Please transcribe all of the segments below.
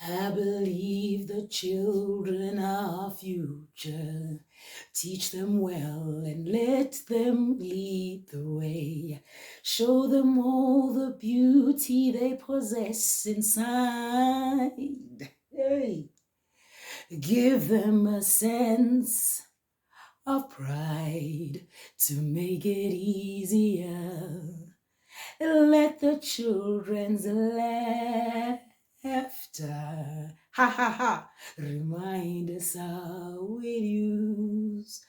I believe the children are our future. Teach them well and let them lead the way. Show them all the beauty they possess inside. Hey. Give them a sense of pride to make it easier. Let the children's laughter, ha ha ha, remind us how it used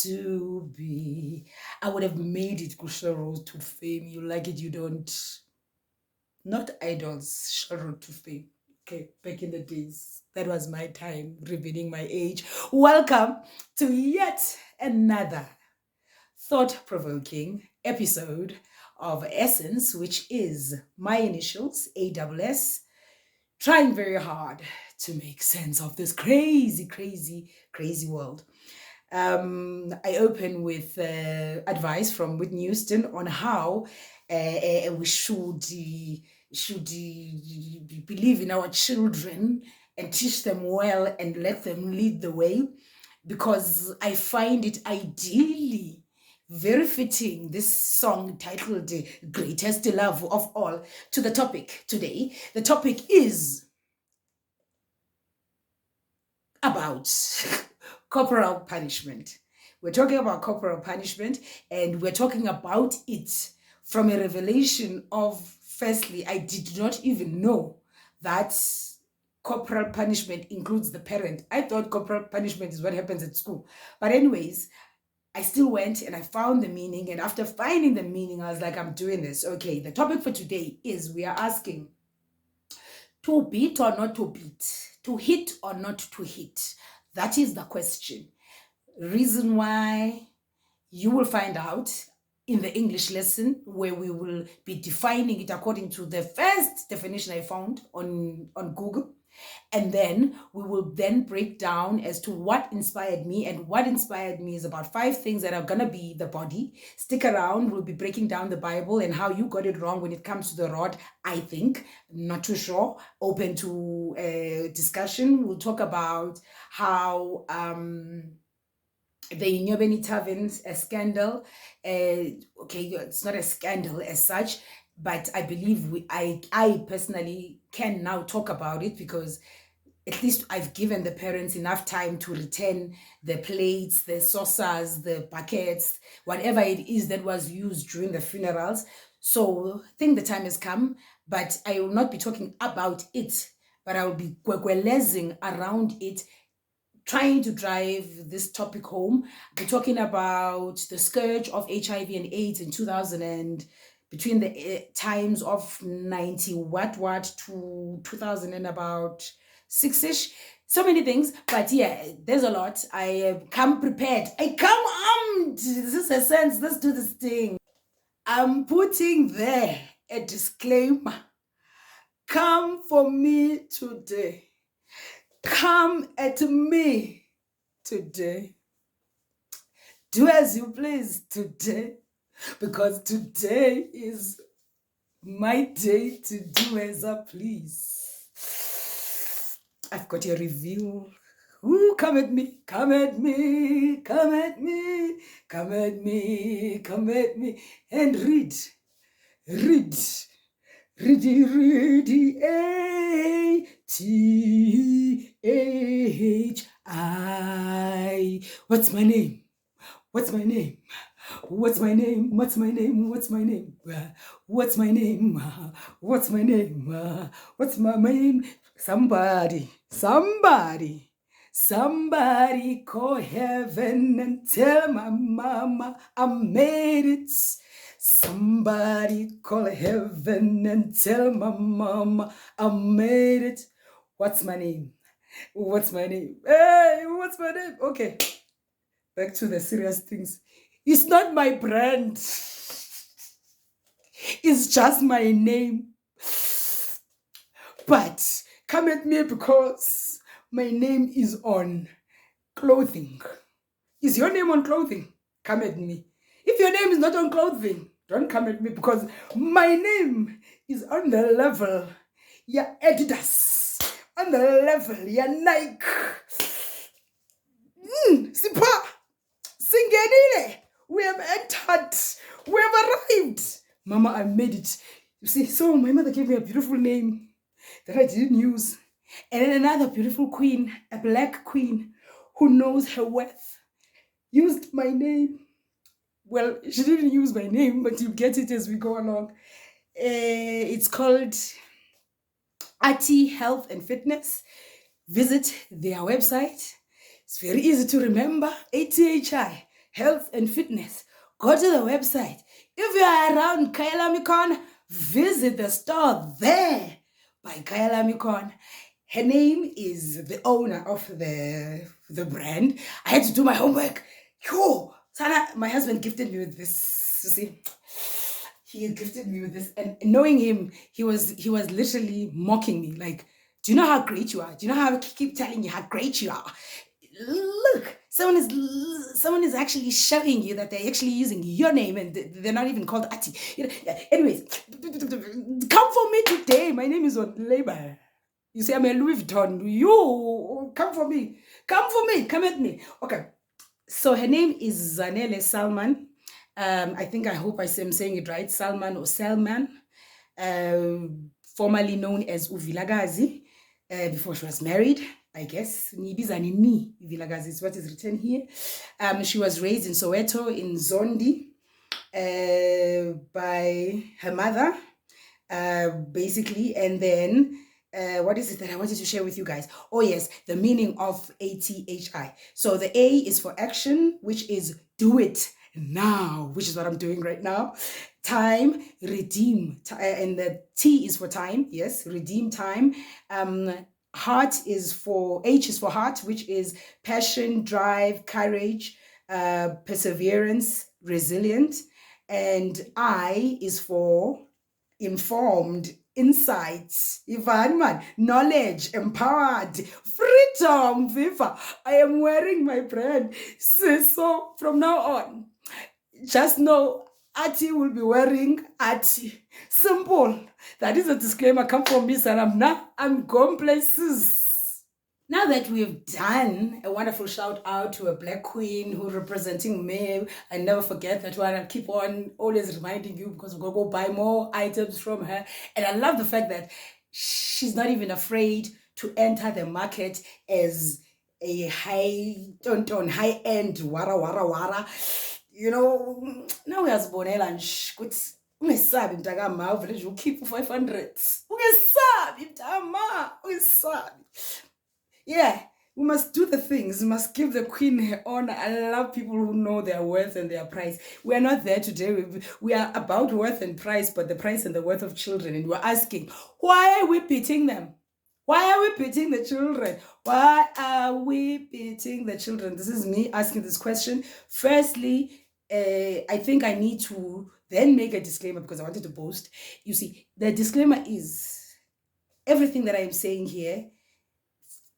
to be. I would have made it Kusha Road to Fame. You like it, you don't. Not idols, Road to Fame. Okay, back in the days. That was my time, revealing my age. Welcome to yet another thought-provoking episode of Essence, which is my initials, ASS, trying very hard to make sense of this crazy, crazy, crazy world. I open with advice from Whitney Houston on how we should believe in our children and teach them well and let them lead the way, because I find it ideally very fitting, this song titled Greatest Love of All, to the topic today. The topic is about corporal punishment. We're talking about corporal punishment, and we're talking about it from a revelation of, firstly, I did not even know that corporal punishment includes the parent. I thought corporal punishment is what happens at school. But anyways, I still went and I found the meaning. And after finding the meaning, I was like, I'm doing this. Okay, the topic for today is we are asking, to beat or not to beat? To hit or not to hit? That is the question. Reason why you will find out in the English lesson, where we will be defining it according to the first definition I found on Google. And then we will then break down as to what inspired me. And what inspired me is about 5 things that are going to be the body. Stick around. We'll be breaking down the Bible and how you got it wrong when it comes to the rod, I think. Not too sure. Open to discussion. We'll talk about how the Inyobeni Taverns, a scandal. Okay, it's not a scandal as such, but I believe I personally can now talk about it, because at least I've given the parents enough time to return the plates, the saucers, the buckets, whatever it is that was used during the funerals. So I think the time has come, but I will not be talking about it, but I will be gwelezing around it, trying to drive this topic home. We're talking about the scourge of HIV and AIDS in 2000 and between the times of 90 what to 2000 and about 6-ish. So many things, but yeah, there's a lot. I come prepared. I come armed. This is ASSsense. Let's do this thing. I'm putting there a disclaimer. Come for me today. Come at me today. Do as you please today, because today is my day to do as I please. I've got a reveal. Ooh, come at me, come at me, come at me, come at me, come at me, and read. Ready, A-T-H-I. What's my name? What's my name? What's my name? What's my name? What's my name? What's my name? What's my name? What's my name? Somebody call heaven and tell my mama I made it. Somebody call heaven and tell my mama I made it. What's my name? What's my name? Hey, what's my name? Okay, back to the serious things. It's not my brand. It's just my name. But come at me because my name is on clothing. Is your name on clothing? Come at me. If your name is not on clothing, don't come at me, because my name is on the level. Yeah, Adidas. on the level ya Nike. Sipa, singenile. We have entered. We have arrived. Mama, I made it. You see, so my mother gave me a beautiful name that I didn't use. And then another beautiful queen, a black queen who knows her worth, used my name. Well, she didn't use my name, but you get it as we go along. It's called Ati Health and Fitness. Visit their website. It's very easy to remember. ATHI Health and Fitness. Go to the website. If you are around Kailamikon, visit the store there by Kailamikon. Her name is the owner of the brand. I had to do my homework. Yo, Sana, my husband gifted me with this. You see, he gifted me with this, and knowing him, he was literally mocking me. Like, do you know how great you are? Do you know how I keep telling you how great you are? Look, someone is actually showing you that they're actually using your name and they're not even called Ati. You know, yeah, anyways, come for me today. My name is on label. You say I'm a Louis Vuitton. You come for me. Come for me. Come at me. Okay. So her name is Zanele Salman. I hope I'm saying it right. Salman or Salman, formerly known as Uvilagazi, before she was married. I guess Nibizani Ni Vilagazi is what is written here. She was raised in Soweto in Zondi by her mother, basically, and then what is it that I wanted to share with you guys? Oh yes, the meaning of ATHI. So the A is for action, which is do it now, which is what I'm doing right now. Time, redeem, and the T is for time. Yes, redeem time. Heart is for H is for heart, which is passion, drive, courage, perseverance, resilient, and I is for informed, insights, knowledge, empowered, freedom, Viva. I am wearing my brand. So from now on, just know Ati will be wearing Ati. Simple. That is a disclaimer. Come from me, Saram. I'm going places. Now that we've done a wonderful shout out to a black queen who representing me, I never forget that one. I keep on always reminding you because I'm going to go buy more items from her. And I love the fact that she's not even afraid to enter the market as a high-end wara. You know, now we has bonela and shkuts. Ungesabi mntaka village you keep 500. Ungesabi mntama, ungesabi. Yeah, we must do the things. We must give the queen her honor. I love people who know their worth and their price. We are not there today. We are about worth and price, but the price and the worth of children. And we're asking, why are we beating them? Why are we beating the children? Why are we beating the children? This is me asking this question. Firstly, I think I need to then make a disclaimer because I wanted to boast. You see, the disclaimer is everything that I'm saying here.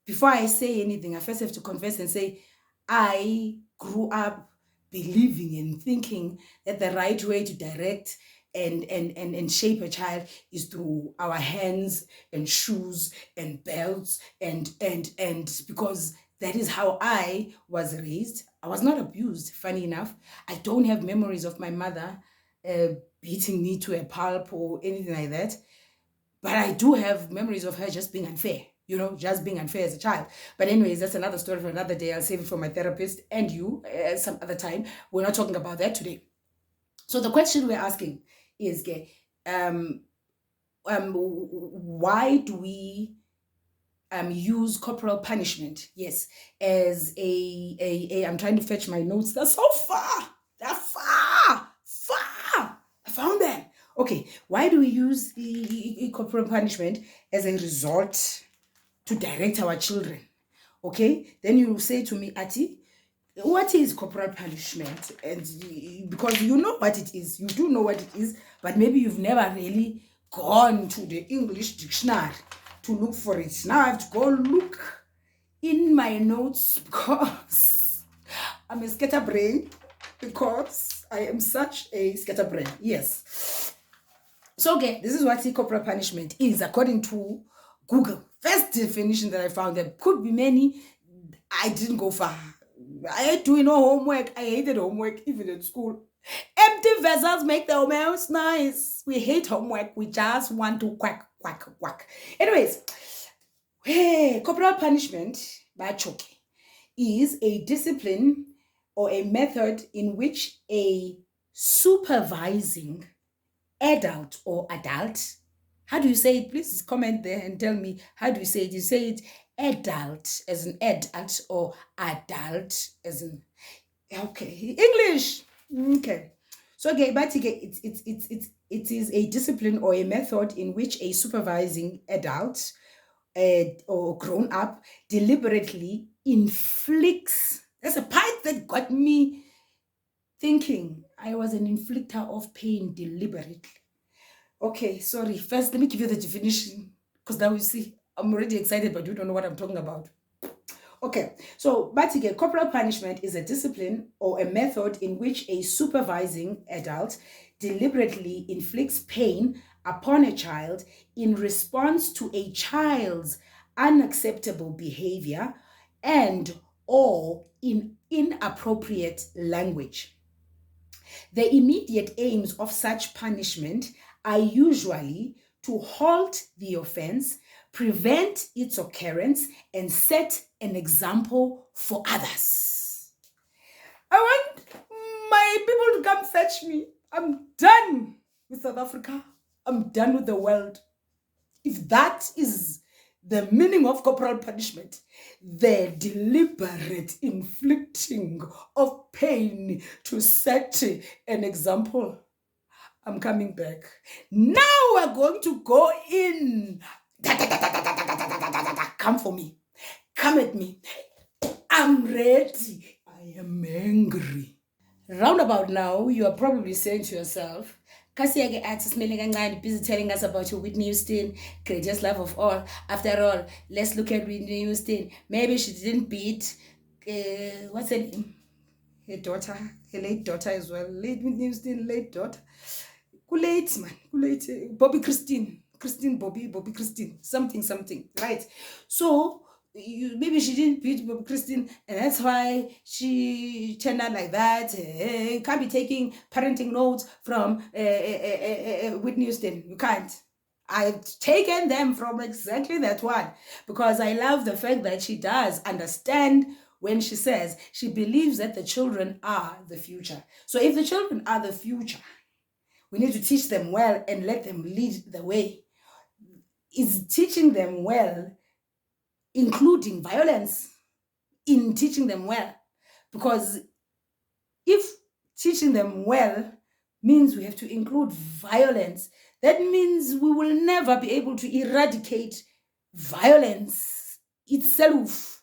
Before I say anything, I first have to confess and say, I grew up believing and thinking that the right way to direct and shape a child is through our hands and shoes and belts and because that is how I was raised. I was not abused, funny enough. I don't have memories of my mother beating me to a pulp or anything like that. But I do have memories of her just being unfair. You know, just being unfair as a child. But anyways, that's another story for another day. I'll save it for my therapist and you some other time. We're not talking about that today. So the question we're asking is, why do we use corporal punishment? Yes, as a I'm trying to fetch my notes. They're so far. They're far. I found them. Okay, why do we use the corporal punishment as a resort to direct our children? Okay, then you say to me, Ati, what is corporal punishment? And because you know what it is, you do know what it is, but maybe you've never really gone to the English dictionary to look for it. Now I have to go look in my notes because I'm a scatterbrain, because I am such a scatterbrain. Yes. So okay, this is what corporal punishment is according to Google. First definition that I found. There could be many. I didn't go far. I hate doing no homework. I hated homework even in school. Empty vessels make the house nice. We hate homework. We just want to quack, quack, quack. Anyways, hey, corporal punishment by choke is a discipline or a method in which a supervising adult or adult, how do you say it? Please comment there and tell me, how do you say it? You say it adult as an adult or adult as in, okay, English. Okay. So okay, but again, it is a discipline or a method in which a supervising adult or grown up deliberately inflicts. That's a part that got me thinking. I was an inflictor of pain deliberately. Okay, sorry. First, let me give you the definition because now you see I'm already excited, but you don't know what I'm talking about. Okay, so Batige, corporal punishment is a discipline or a method in which a supervising adult deliberately inflicts pain upon a child in response to a child's unacceptable behavior and or in inappropriate language. The immediate aims of such punishment are usually to halt the offense, prevent its occurrence, and set an example for others. I want my people to come fetch me. I'm done with South Africa. I'm done with the world. If that is the meaning of corporal punishment, the deliberate inflicting of pain to set an example, I'm coming back. Now we're going to go in. Come for me. Come at me. I'm ready. I am angry. Roundabout now, you are probably saying to yourself, Kasiyake athi smelling kancane, busy telling us about your Whitney Houston, greatest love of all. After all, let's look at Whitney Houston. Maybe she didn't beat, what's her name? Her daughter, her late daughter as well. Late Whitney Houston, late daughter. Late, man. Late. Bobby Christine. Bobby Christine. Something. Right? So, maybe she didn't beat Bobby Christine, and that's why she turned out like that. Can't be taking parenting notes from Whitney Houston. You can't. I've taken them from exactly that one because I love the fact that she does understand when she says she believes that the children are the future. So if the children are the future, we need to teach them well and let them lead the way. Is teaching them well including violence in teaching them well? Because if teaching them well means we have to include violence, that means we will never be able to eradicate violence itself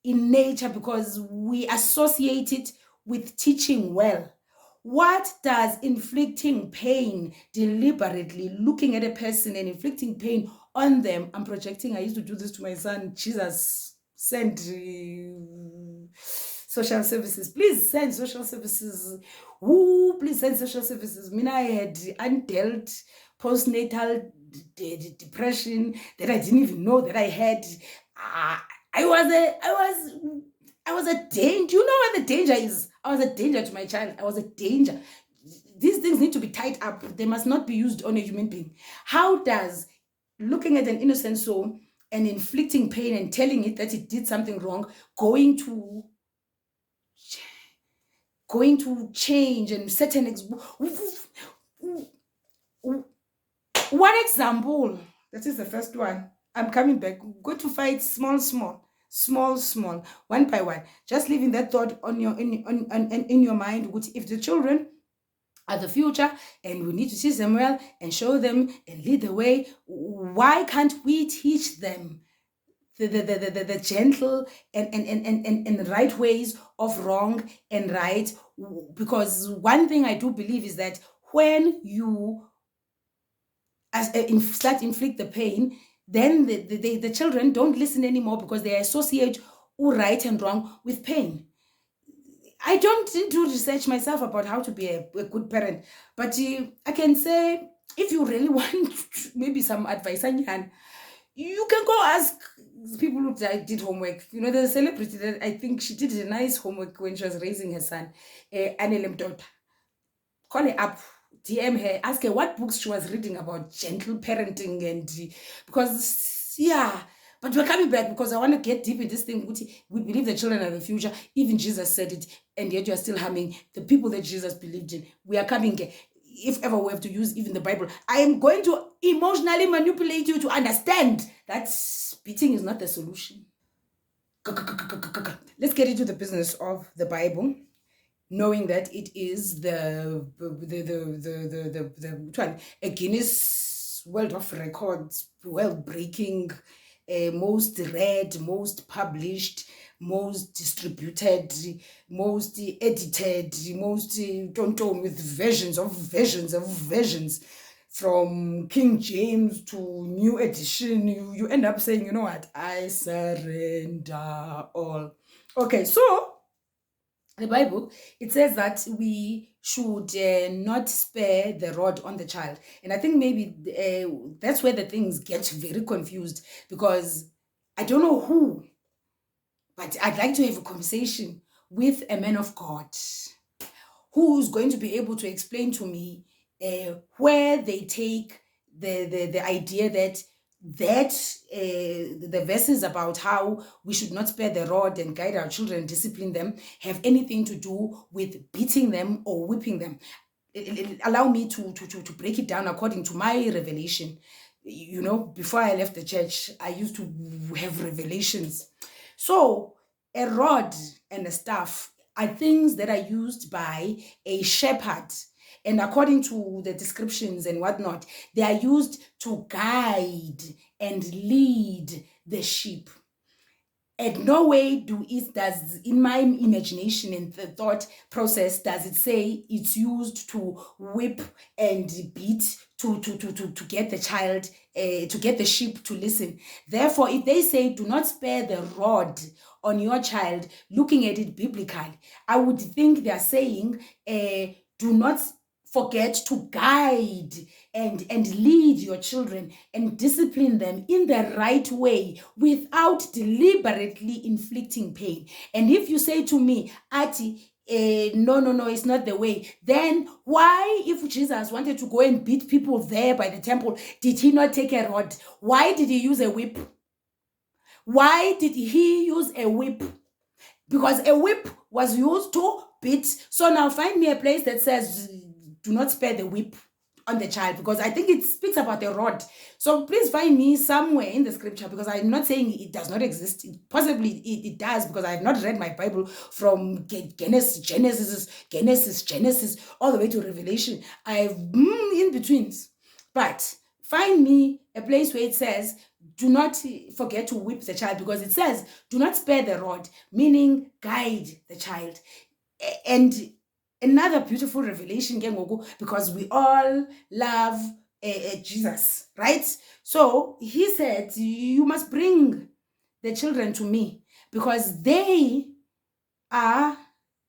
in nature because we associate it with teaching well. What does inflicting pain deliberately, looking at a person and inflicting pain on them? I'm projecting. I used to do this to my son. Jesus, send social services. Please send social services. Who? Please send social services. Mina, I had undealt postnatal depression that I didn't even know that I had. I was a danger. You know what the danger is? I was a danger to my child. I was a danger. These things need to be tied up. They must not be used on a human being. How does looking at an innocent soul and inflicting pain and telling it that it did something wrong going to change and set an one example? That is the first one. I'm coming back. Go to fight small, one by one. Just leaving that thought on your in your mind. If the children are the future and we need to teach them well and show them and lead the way, why can't we teach them the gentle and right ways of wrong and right? Because one thing I do believe is that when you start inflict the pain, then the children don't listen anymore because they associate right and wrong with pain. I don't do research myself about how to be a good parent, but I can say if you really want maybe some advice, You can go ask people who did homework. You know, there's a celebrity that I think she did a nice homework when she was raising her son, Anelem daughter. Call her up, DM her, ask her what books she was reading about gentle parenting, and because yeah. But we're coming back because I want to get deep in this thing. We believe the children are the future. Even Jesus said it, and yet you are still harming the people that Jesus believed in. We are coming. If ever we have to use even the Bible, I am going to emotionally manipulate you to understand that beating is not the solution. Let's get into the business of the Bible, knowing that it is a Guinness World of Records, world breaking, most read, most published, most distributed, most edited, most tonton with versions from King James to new edition. You end up saying, you know what, I surrender all. Okay, so the Bible, it says that we should not spare the rod on the child. And I think maybe that's where the things get very confused, because I don't know who, but I'd like to have a conversation with a man of God who's going to be able to explain to me where they take the idea that the verses about how we should not spare the rod and guide our children, discipline them, have anything to do with beating them or whipping them. Allow me to break it down according to my revelation. You know, before I left the church, I used to have revelations. So a rod and a staff are things that are used by a shepherd. And according to the descriptions and whatnot, they are used to guide and lead the sheep. And no way does in my imagination and the thought process does it say it's used to whip and beat to get the child, to get the sheep to listen. Therefore, if they say do not spare the rod on your child, looking at it biblically, I would think they are saying do not forget to guide and lead your children and discipline them in the right way without deliberately inflicting pain. And if you say to me, Ati, no, it's not the way, then why, if Jesus wanted to go and beat people there by the temple, did he not take a rod? Why did he use a whip? Why did he use a whip? Because a whip was used to beat. So now find me a place that says do not spare the whip on the child, because I think it speaks about the rod. So please find me somewhere in the scripture, because I'm not saying it does not exist. Possibly it does, because I have not read my Bible from Genesis, all the way to Revelation. I have in betweens. But find me a place where it says do not forget to whip the child, because it says do not spare the rod, meaning guide the child. And another beautiful revelation, because we all love Jesus, right? So he said, you must bring the children to me, because they are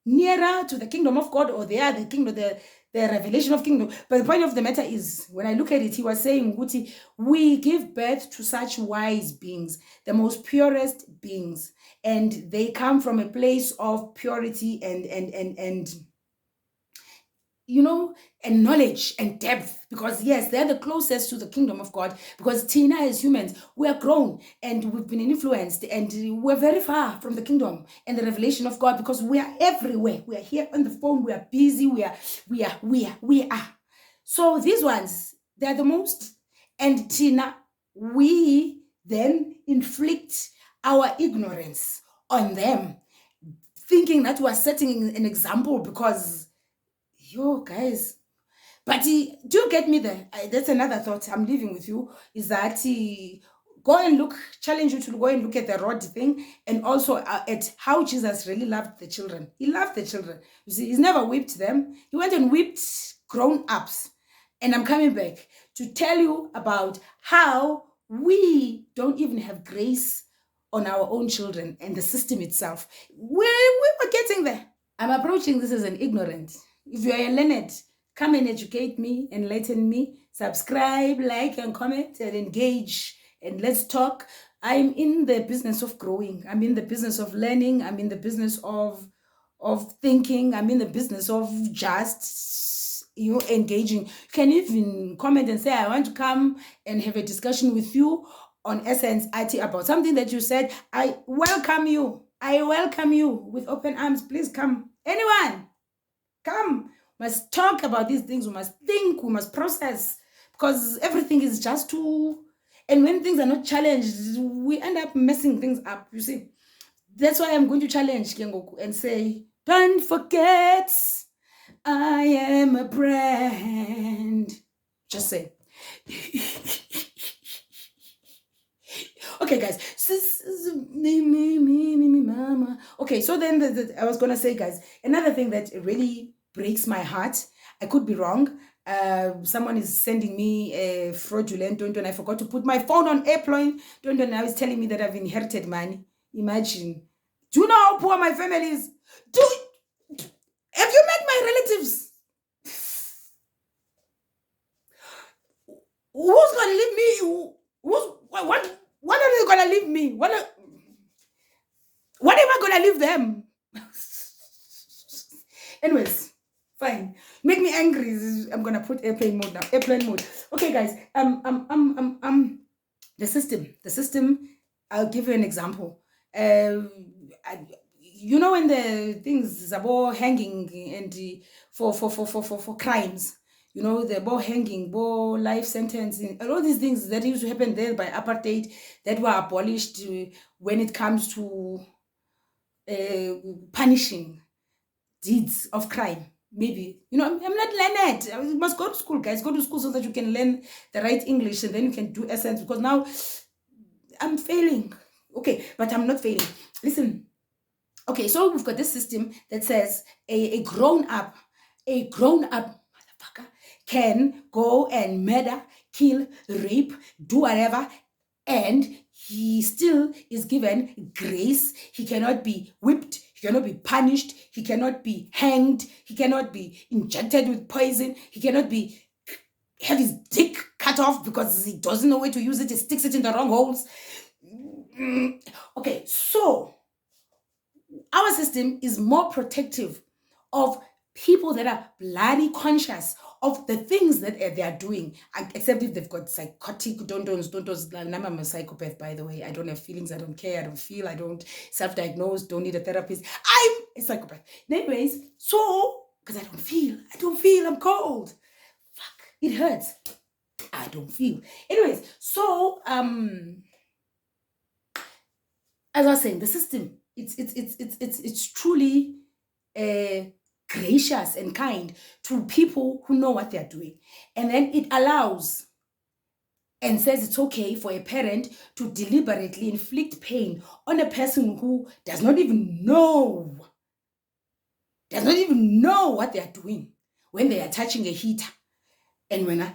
nearer to the kingdom of God, or they are the kingdom, the revelation of kingdom. But the point of the matter is, when I look at it, he was saying, Guti, we give birth to such wise beings, the most purest beings, and they come from a place of purity and you know, and knowledge and depth, because yes, they're the closest to the kingdom of God, because Tina, as humans, we are grown and we've been influenced and we're very far from the kingdom and the revelation of God, because we are everywhere. We are here on the phone, we are busy, we are. So these ones, they're the most. And Tina, we then inflict our ignorance on them, thinking that we are setting an example, because yo guys, but do you get me there? That's another thought I'm leaving with you, is that go and look, challenge you to go and look at the rod thing, and also at how Jesus really loved the children. He loved the children. You see, he's never whipped them. He went and whipped grown-ups. And I'm coming back to tell you about how we don't even have grace on our own children and the system itself. We were getting there. I'm approaching this as an ignorant. If you are a learned, come and educate me, enlighten me, subscribe, like, and comment, and engage and let's talk. I'm in the business of growing. I'm in the business of learning. I'm in the business of thinking. I'm in the business of just engaging. You can even comment and say, I want to come and have a discussion with you on ASSsense IT about something that you said. I welcome you. I welcome you with open arms. Please come. Anyone, come. We must talk about these things. We must think. We must process, because everything is just too. And when things are not challenged, we end up messing things up. You see, that's why I'm going to challenge Kengoku and say, don't forget, I am a brand. Just say. Okay, guys. Mama. Okay, so then I was gonna say, guys, another thing that really breaks my heart. I could be wrong. Someone is sending me a fraudulent don't. I forgot to put my phone on airplane. Don't. Now is telling me that I've inherited money. Imagine. Do you know how poor my family is? Have you met my relatives? Who's gonna leave me? What are they gonna leave me? What am I gonna leave them? Anyways, fine. Make me angry. I'm gonna put airplane mode now. Airplane mode. Okay, guys. The system. I'll give you an example. You know, when the things are all hanging and for crimes, you know, the ball hanging, ball life sentence, and all these things that used to happen there by apartheid that were abolished when it comes to punishing deeds of crime. Maybe, you know, I'm not learned. You must go to school, guys. Go to school so that you can learn the right English, and then you can do ASSsense, because now I'm failing. Okay, but I'm not failing. Listen. Okay, so we've got this system that says a grown up motherfucker can go and murder, kill, rape, do whatever, and he still is given grace. He cannot be whipped. He cannot be punished. He cannot be hanged. He cannot be injected with poison. He cannot be have his dick cut off because he doesn't know where to use it. He sticks it in the wrong holes. Okay, so our system is more protective of people that are bloody conscious of the things that they are doing, except if they've got psychotic don't. I'm a psychopath, by the way. I don't have feelings. I don't care. I don't feel. I don't self-diagnose. Don't need a therapist. I'm a psychopath. Anyways, so because I don't feel. I'm cold. Fuck, it hurts. I don't feel. Anyways, so as I was saying, the system, it's truly gracious and kind to people who know what they're doing, and then it allows and says it's okay for a parent to deliberately inflict pain on a person who does not even know what they are doing when they are touching a heater. And when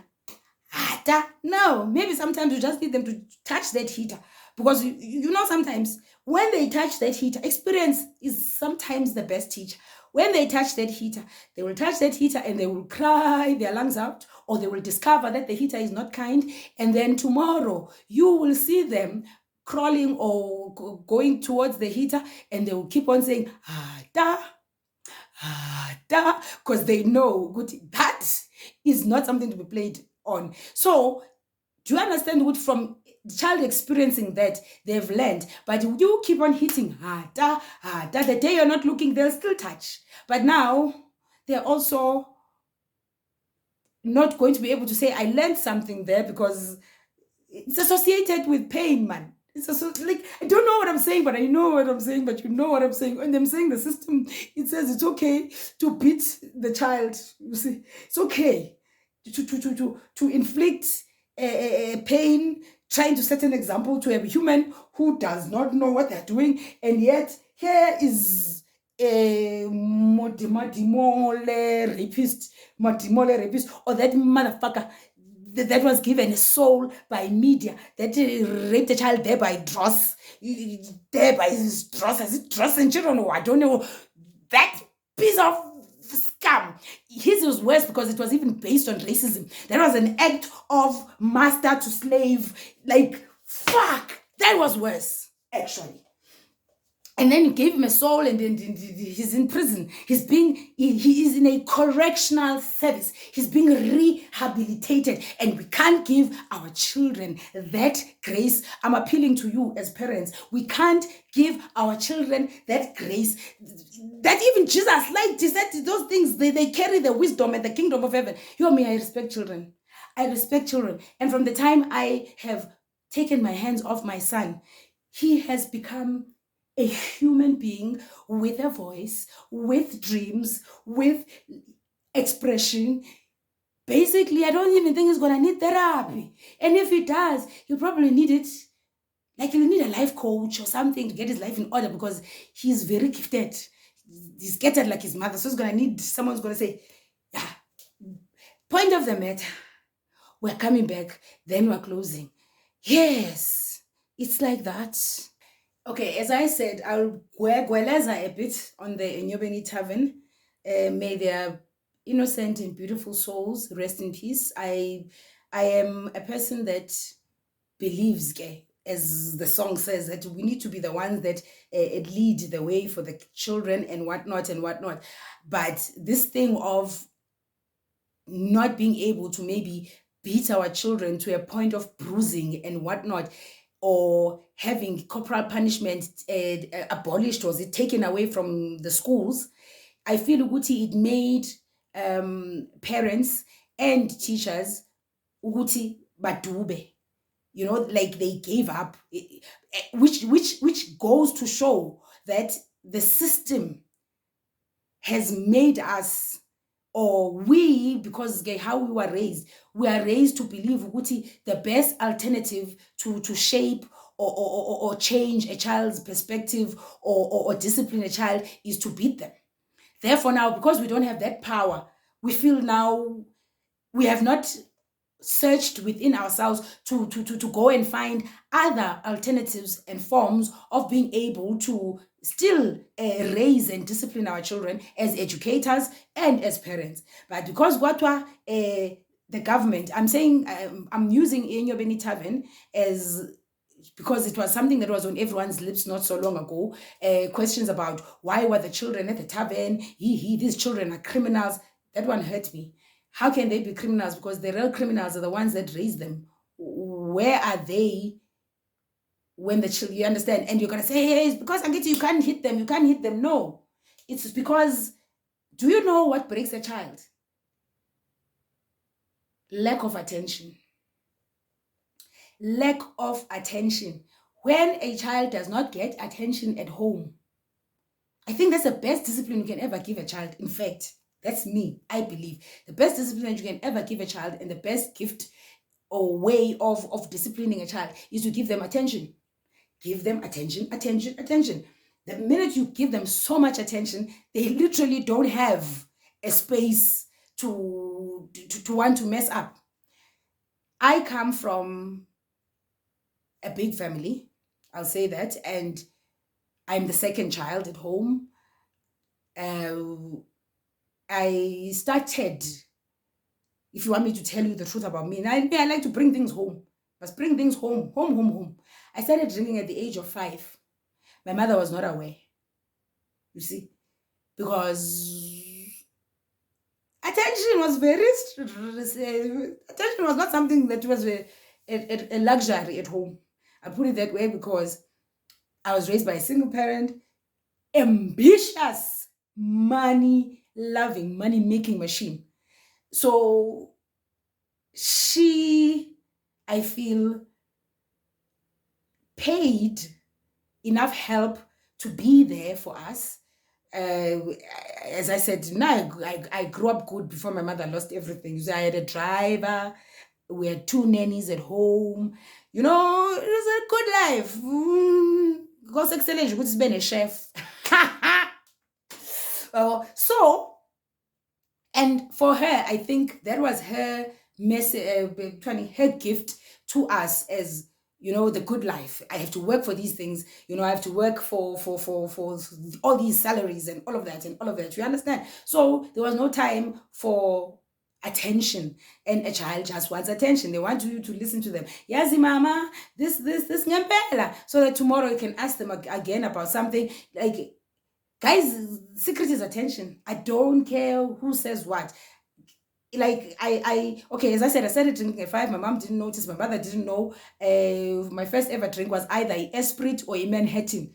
no, maybe sometimes you just need them to touch that heater, because you know, sometimes when they touch that heater, experience is sometimes the best teacher. When they touch that heater, they will touch that heater and they will cry their lungs out, or they will discover that the heater is not kind. And then tomorrow you will see them crawling or going towards the heater, and they will keep on saying, because they know good, that is not something to be played on. So do you understand what, from the child experiencing that, they've learned? But you keep on hitting the day you're not looking, they'll still touch. But now they're also not going to be able to say, I learned something there, because it's associated with pain, man. It's like, I don't know what I'm saying, but I know what I'm saying, but you know what I'm saying. And I'm saying the system, it says it's okay to beat the child. You see, it's okay to inflict pain, trying to set an example to a human who does not know what they're doing. And yet here is a Madimole rapist, or that motherfucker that was given a soul by media, that raped a child there by Dross, as it Dross and children, or I don't know, that piece of scum. His was worse because it was even based on racism. That was an act of master to slave, like Fuck, that was worse, actually. And then gave him a soul, and then he's in prison. He is in a correctional service. He's being rehabilitated, and we can't give our children that grace. I'm appealing to you as parents. We can't give our children that grace. That even Jesus, like he said, those things, they carry the wisdom and the kingdom of heaven. You and me, I respect children. I respect children. And from the time I have taken my hands off my son, he has become a human being with a voice, with dreams, with expression. Basically, I don't even think he's gonna need therapy. And if he does, he'll probably need it. Like he'll need a life coach or something to get his life in order, because he's very gifted. He's gifted like his mother. So he's gonna need someone's gonna say, yeah. Point of the matter, we're coming back, then we're closing. Yes, it's like that. Okay, as I said, I'll gweleza a bit on the Enyobeni Tavern. May their innocent and beautiful souls rest in peace. I am a person that believes, as the song says, that we need to be the ones that lead the way for the children and whatnot and whatnot. But this thing of not being able to maybe beat our children to a point of bruising and whatnot, or having corporal punishment abolished, was it taken away from the schools, I feel Uguti, it made parents and teachers Uguti badube, like they gave up, which goes to show that the system has made us, or we, because how we are raised to believe Uguti, the best alternative to shape or change a child's perspective, or discipline a child, is to beat them. Therefore, now, because we don't have that power, we feel now we have not searched within ourselves to go and find other alternatives and forms of being able to still raise and discipline our children as educators and as parents. But because the government, I'm saying, I'm using Enyobeni Tavern as, because it was something that was on everyone's lips not so long ago. Questions about why were the children at the tavern? These children are criminals. That one hurt me. How can they be criminals? Because the real criminals are the ones that raise them. Where are they when the children, you understand? And you're going to say, hey, it's because Angiti, you can't hit them. You can't hit them. No. It's because, do you know what breaks a child? Lack of attention. Lack of attention. When a child does not get attention at home, I think that's the best discipline you can ever give a child. In fact, that's me. I believe the best discipline you can ever give a child, and the best gift or way of disciplining a child, is to give them attention. Give them attention, attention, attention. The minute you give them so much attention, they literally don't have a space to want to mess up. I come from a big family, I'll say that, and I'm the second child at home. I started, if you want me to tell you the truth about me, and I like to bring things home. Must bring things home, home, home, home. I started drinking at the age of 5. My mother was not aware, you see, because attention was attention was not something that was a luxury at home. I put it that way because I was raised by a single parent, ambitious, money-loving, money-making machine. So she, I feel, paid enough help to be there for us. As I said, now I grew up good before my mother lost everything. So I had a driver, we had 2 nannies at home. It was a good life. Because excellent, you could be a chef. So, and for her, I think that was her message, her gift to us as, the good life. I have to work for these things. I have to work for all these salaries and all of that and all of that. You understand? So there was no time for attention, and a child just wants attention. They want you to listen to them. Yazi mama, this ngempela, so that tomorrow you can ask them again about something. Like, guys, secret is attention. I don't care who says what. Like, okay, as I said, I started drinking at 5. My mom didn't notice, my mother didn't know. My first ever drink was either a Esprit or a Manhattan.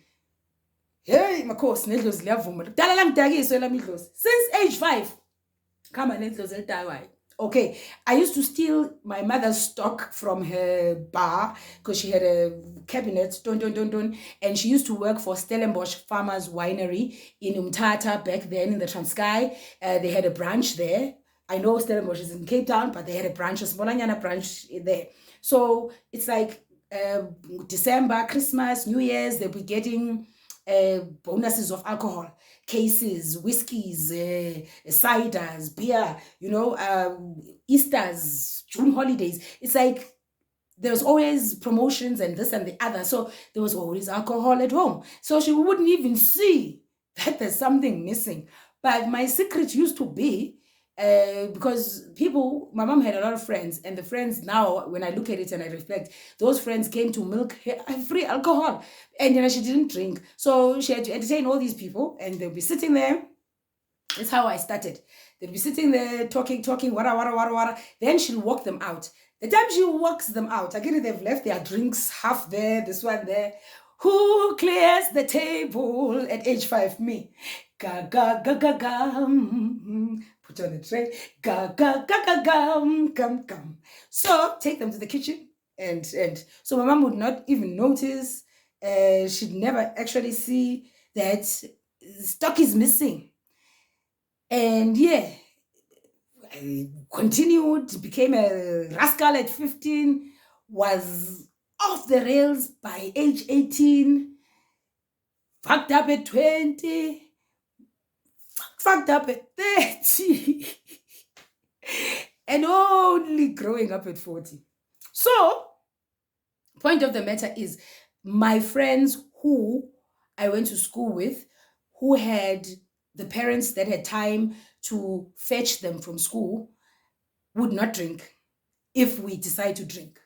Hey, makhosi nedlozi liyavuma kudala langidakiswe lami idlozi since age 5. Come on, nedlozi elidakwayo. Okay, I used to steal my mother's stock from her bar because she had a cabinet, and she used to work for Stellenbosch Farmers Winery in Umtata back then in the Transkei. They had a branch there. I know Stellenbosch is in Cape Town, but they had a branch, a Smolanyana branch there. So it's like December, Christmas, New Year's, they'll be getting bonuses of alcohol, cases, whiskeys, ciders, beer, Easters, June holidays. It's like there was always promotions and this and the other. So there was always alcohol at home. So she wouldn't even see that there's something missing. But my secret used to be, because my mom had a lot of friends, and the friends now, when I look at it and I reflect, those friends came to milk free alcohol, and she didn't drink, so she had to entertain all these people, and they'll be sitting there. That's how I started. They'll be sitting there talking, wara. Then she'll walk them out. The time she walks them out, again, they've left their drinks half there, this one there. Who clears the table at age 5? Me. Ga ga ga ga ga. Put on the tray. Ga ga ga ga ga. Come. So take them to the kitchen, and so my mom would not even notice. She'd never actually see that stock is missing. And yeah, I continued, became a rascal at 15, was off the rails by age 18, fucked up at 20, fucked up at 30, and only growing up at 40. So, point of the matter is, my friends who I went to school with, who had the parents that had time to fetch them from school, would not drink if we decide to drink.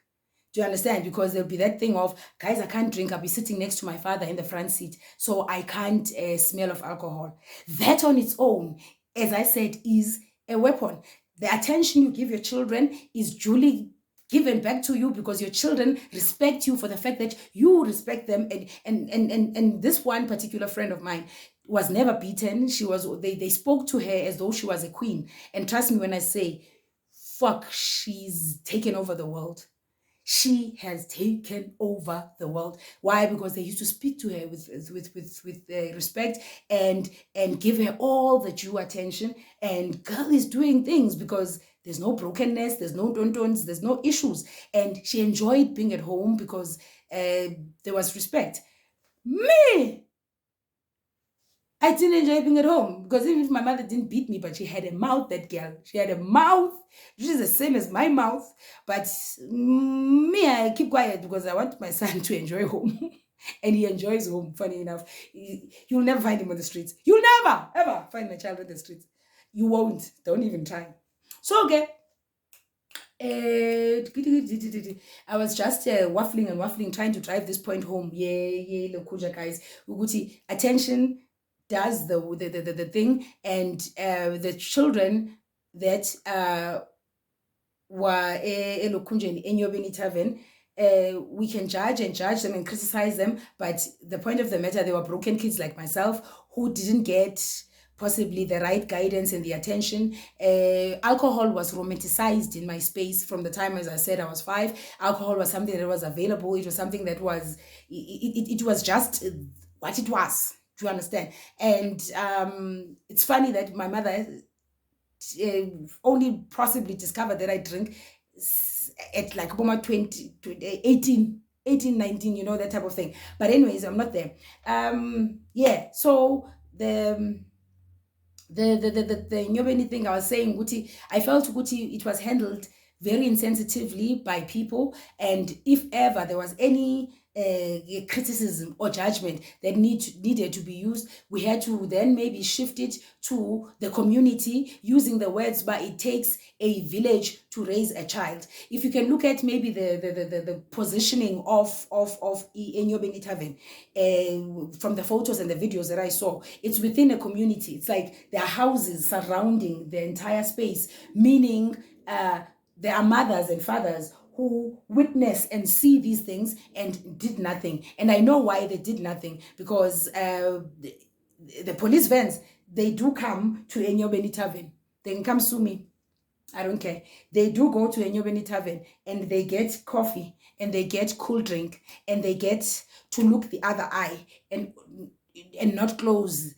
Do you understand? Because there'll be that thing of, guys, I can't drink. I'll be sitting next to my father in the front seat, so I can't smell of alcohol. That on its own, as I said, is a weapon. The attention you give your children is duly given back to you, because your children respect you for the fact that you respect them. And this one particular friend of mine was never beaten. They spoke to her as though she was a queen. And trust me when I say, fuck, she's taken over the world. She has taken over the world. Why? Because they used to speak to her with respect and give her all the due attention. And girl is doing things because there's no brokenness, there's no tontons, there's no issues. And she enjoyed being at home because there was respect. Me, I didn't enjoy being at home, because even if my mother didn't beat me, but she had a mouth, that girl. She had a mouth, which is the same as my mouth. But me, I keep quiet because I want my son to enjoy home. And he enjoys home, funny enough. You'll never find him on the streets. You'll never, ever find my child on the streets. You won't. Don't even try. So, okay. I was just waffling, trying to drive this point home. Yeah, Lokuja, guys. Uguti, attention does the thing, and the children that were elokunjeni enyobeni tavern, we can judge them and criticize them, but the point of the matter, they were broken kids like myself who didn't get possibly the right guidance and the attention. Alcohol was romanticized in my space from the time, as I said, I was 5. Alcohol was something that was available. It was something that was, it was just what it was. Do you understand? And it's funny that my mother only possibly discovered that I drink at like about 18, 19, that type of thing. But anyways, I'm not there. Yeah, so the Nyobeni thing I was saying, Guti, I felt Guti, it was handled very insensitively by people. And if ever there was any criticism or judgment that needed to be used. We had to then maybe shift it to the community using the words, but it takes a village to raise a child. If you can look at maybe the positioning of Enyobeni Tavern, from the photos and the videos that I saw, it's within a community. It's like there are houses surrounding the entire space, meaning there are mothers and fathers who witness and see these things and did nothing. And I know why they did nothing, because the police vans, they do come to Enyobeni Tavern. They can come sue me. I don't care. They do go to Enyobeni Tavern and they get coffee and they get cool drink and they get to look the other eye and not close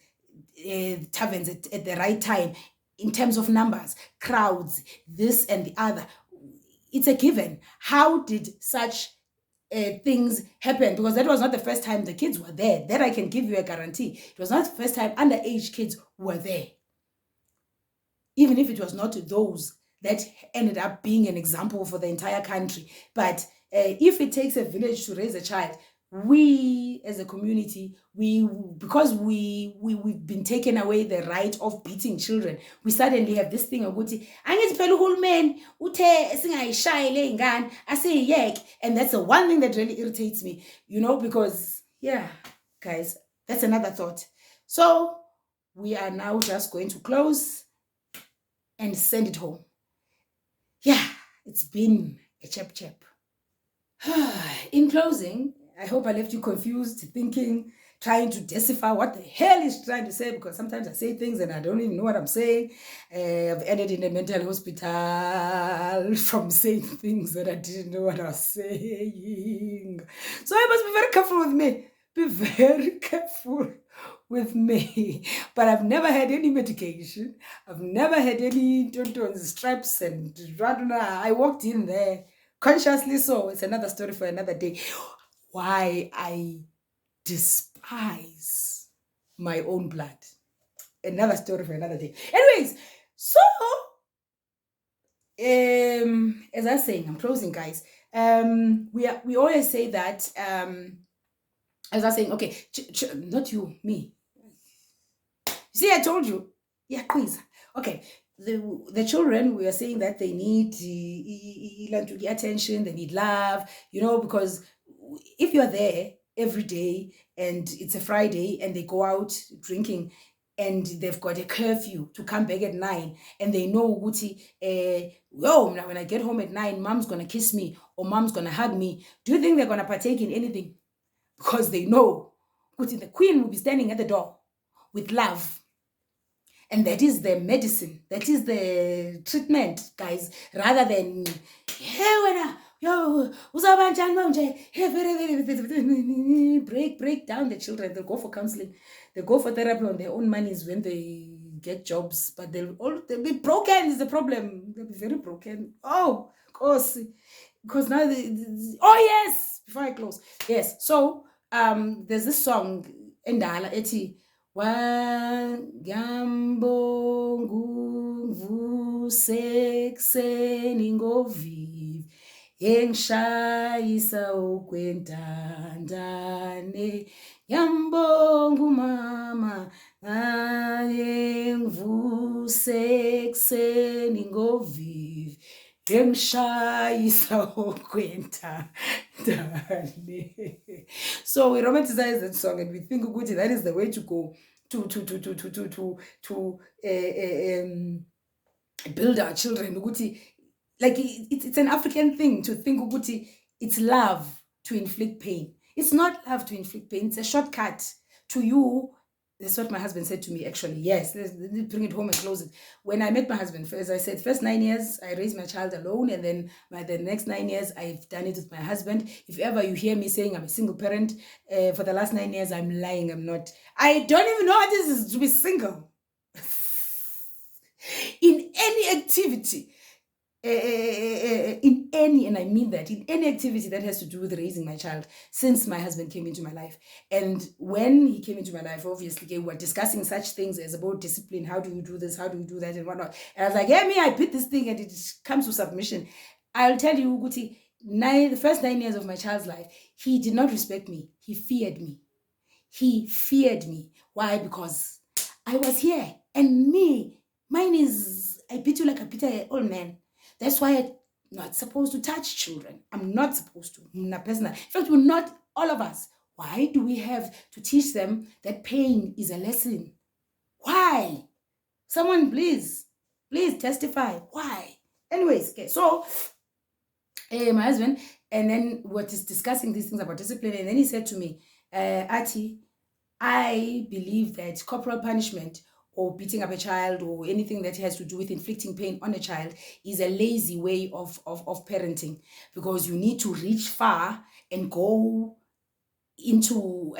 taverns at the right time in terms of numbers, crowds, this and the other. It's a given. How did such things happen? Because that was not the first time the kids were there. That I can give you a guarantee. It was not the first time underage kids were there. Even if it was not those that ended up being an example for the entire country. But if it takes a village to raise a child, we as a community, because we've been taken away the right of beating children, we suddenly have this thing of ukuthi angithi phela uhulumeni uthe singayishayile ingane asiyeke. And that's the one thing that really irritates me, because guys, that's another thought. So we are now just going to close and send it home. It's been a chap. In closing, I hope I left you confused, thinking, trying to decipher what the hell he's trying to say, because sometimes I say things and I don't even know what I'm saying. I've ended in a mental hospital from saying things that I didn't know what I was saying. So I must be very careful with me. Be very careful with me. But I've never had any medication. I've never had any stripes and I walked in there consciously. So it's another story for another day. Why I despise my own blood. Another story for another day. Anyways, so as I was saying, I'm closing, guys. We always say that as I was saying, okay, not you, me. See, I told you. Yeah, please. Okay. The children, we are saying that they need attention, they need love, because if you're there every day and it's a Friday and they go out drinking and they've got a curfew to come back at 9 and they know when I get home at 9, mom's gonna kiss me or mom's gonna hug me, do you think they're gonna partake in anything? Because they know the queen will be standing at the door with love. And that is the medicine, that is the treatment, guys, rather than break down the children. They'll go for counseling, they'll go for therapy on their own monies when they get jobs, but they'll be broken is the problem. They'll be very broken. Oh, of course, because now yes, before I close, yes. So there's this song endala eti Wangambongu vusekseni ngovivi engishayisa ukwentandane yambongu mama engivusekseni ngovivi engishayisa ukwentandane. So we romanticize that song and we think that is the way to go to build our children. Like it's an African thing to think it's love to inflict pain. It's not love to inflict pain. It's a shortcut to you. That's what my husband said to me, actually. Yes, let's bring it home and close it. When I met my husband, as I said, first 9 years, I raised my child alone. And then by the next 9 years, I've done it with my husband. If ever you hear me saying I'm a single parent, for the last 9 years, I'm lying. I'm not. I don't even know what it is to be single. In any activity, in any, and I mean that, in any activity that has to do with raising my child, since my husband came into my life. And when he came into my life, obviously, we were discussing such things as about discipline. How do you do this? How do you do that? And whatnot. And I was like, I picked this thing and it comes to submission. I'll tell you, Guti, The first 9 years of my child's life, he did not respect me. He feared me. He feared me. Why? Because I was here. And me, mine is, I beat you like I beat an old man. That's why I'm not supposed to touch children. I'm not supposed to. Not personal. In fact, we're not, all of us. Why do we have to teach them that pain is a lesson? Why? Someone, please testify. Why? Anyways, okay, so my husband, and then what is discussing these things about discipline, and then he said to me, Ati, I believe that corporal punishment or beating up a child or anything that has to do with inflicting pain on a child is a lazy way of parenting, because you need to reach far and go into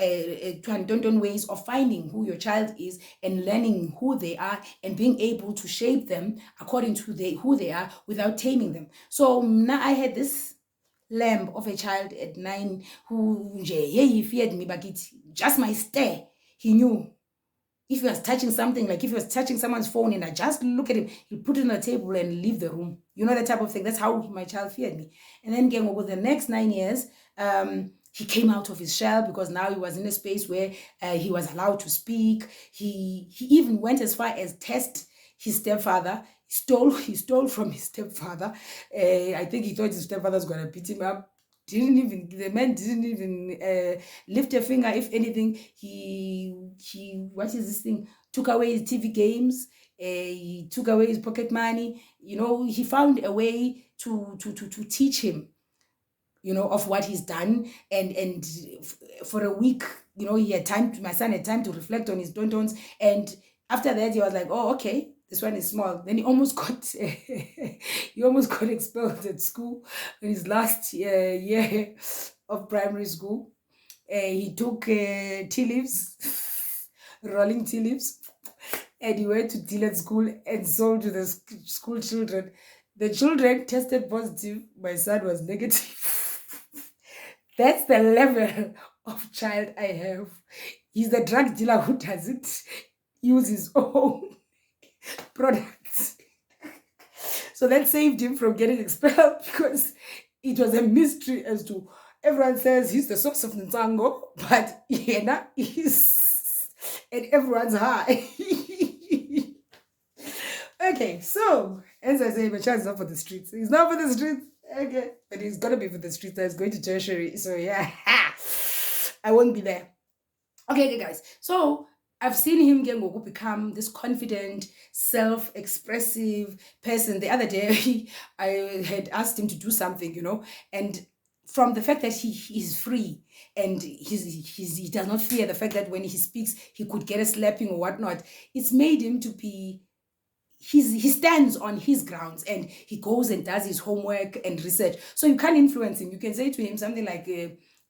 ways of finding who your child is and learning who they are and being able to shape them according to who they are without taming them. So now I had this lamb of a child at 9 who he feared me, but it just my stare, he knew if he was touching something, like if he was touching someone's phone and I just look at him, he'll put it on the table and leave the room. You know, that type of thing. That's how my child feared me. And then again, over the next 9 years, he came out of his shell, because now he was in a space where he was allowed to speak. He even went as far as test his stepfather. He stole from his stepfather. I think he thought his stepfather was going to beat him up. The man didn't even lift a finger. If anything, he what is this thing, took away his TV games. He took away his pocket money. You know, he found a way to teach him, you know, of what he's done. And for a week, you know, my son had time to reflect on his tontons. And after that, he was like, oh, okay, this one is small. Then he almost got he almost got expelled at school in his last year of primary school. He took tea leaves, rolling tea leaves, and he went to deal at school and sold to the school children. The children tested positive. My son was negative. That's the level of child I have. He's the drug dealer who doesn't use his own products. So that saved him from getting expelled, because it was a mystery as to, everyone says he's the source of Ntango, but Yena is, and everyone's high. Okay, so as I say, my child is not for the streets. He's not for the streets. Okay, but he's gonna be for the streets. He's going to tertiary. So yeah, I won't be there. Okay, guys. So I've seen him become this confident, self-expressive person. The other day, I had asked him to do something, you know, and from the fact that he is free, and he does not fear the fact that when he speaks, he could get a slapping or whatnot. It's made him to be, he stands on his grounds, and he goes and does his homework and research. So you can't influence him. You can say to him something like,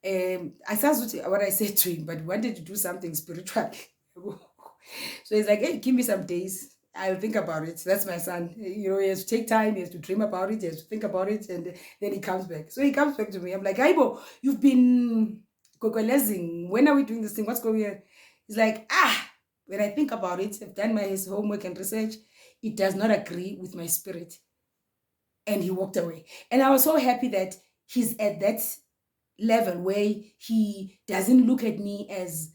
I saw what I said to him, but wanted to do something spiritual. So he's like, hey, give me some days. I'll think about it. That's my son. You know, he has to take time. He has to dream about it. He has to think about it. And then he comes back. So he comes back to me. I'm like, Aibo, you've been kokolezing. When are we doing this thing? What's going on? He's like, when I think about it, I've done his homework and research. It does not agree with my spirit. And he walked away. And I was so happy that he's at that level where he doesn't look at me as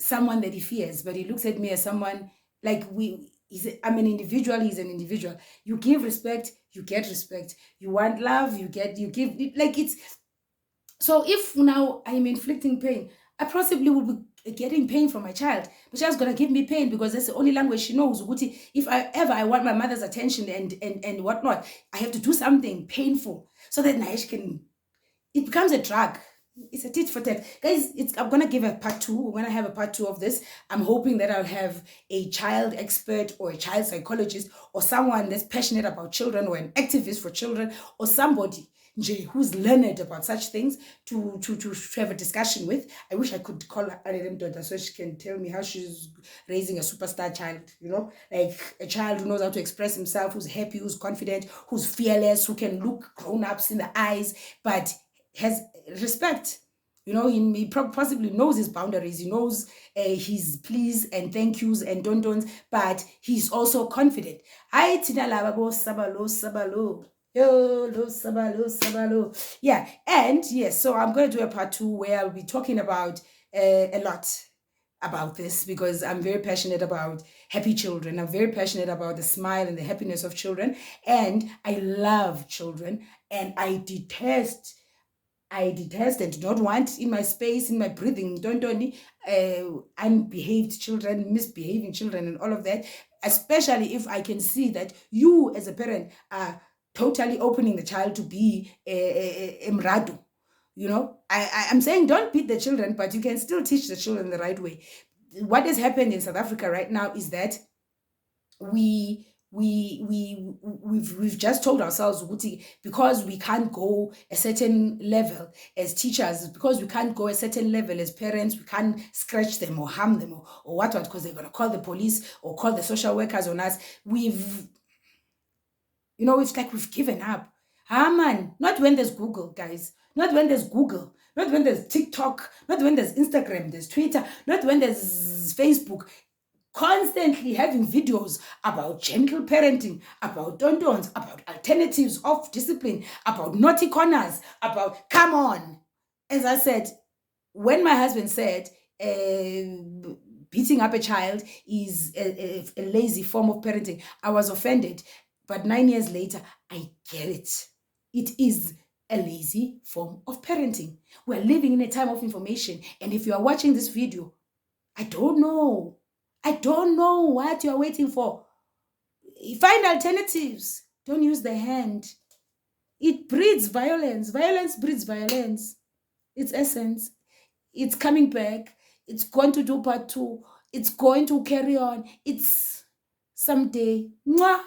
someone that he fears, but he looks at me as someone like I'm an individual, he's an individual. You give respect, you get respect. You want love, you give, like it's, so if now I'm inflicting pain, I possibly will be getting pain from my child. My child's gonna give me pain because that's the only language she knows. If I want my mother's attention and whatnot, I have to do something painful so that Naish can, it becomes a drug. It's a tit for tat. Guys, I'm going to give a part 2. We're going to have a part 2 of this. I'm hoping that I'll have a child expert or a child psychologist or someone that's passionate about children or an activist for children or somebody who's learned about such things to have a discussion with. I wish I could call her daughter so she can tell me how she's raising a superstar child, you know, like a child who knows how to express himself, who's happy, who's confident, who's fearless, who can look grown-ups in the eyes, but has respect. You know, he possibly knows his boundaries. He knows his please and thank yous and don't, but he's also confident. Hi, Tina Lababo, Sabalo, Sabalo. Yo, lo sabalo, sabalo. Yeah, and yes, so I'm going to do a part two where I'll be talking about a lot about this because I'm very passionate about happy children. I'm very passionate about the smile and the happiness of children. And I love children and I detest and do not want in my space, in my breathing, don't only unbehaved children, misbehaving children, and all of that. Especially if I can see that you, as a parent, are totally opening the child to be a mrado. You know, I'm saying don't beat the children, but you can still teach the children the right way. What has happened in South Africa right now is that we've just told ourselves ukuthi, because we can't go a certain level as teachers, because we can't go a certain level as parents, we can't scratch them or harm them or what because they're going to call the police or call the social workers on us. It's like we've given up. Man, not when there's Google, guys. Not when there's Google. Not when there's TikTok. Not when there's Instagram, there's Twitter. Not when there's Facebook. Constantly having videos about gentle parenting, about tontons, about alternatives of discipline, about naughty corners, about come on. As I said, when my husband said beating up a child is a lazy form of parenting, I was offended. But 9 years later, I get it. It is a lazy form of parenting. We're living in a time of information. And if you are watching this video, I don't know. I don't know what you're waiting for. Find alternatives. Don't use the hand. It breeds violence. Violence breeds violence. It's ASSense. It's coming back. It's going to do part two. It's going to carry on. It's someday. Mwah.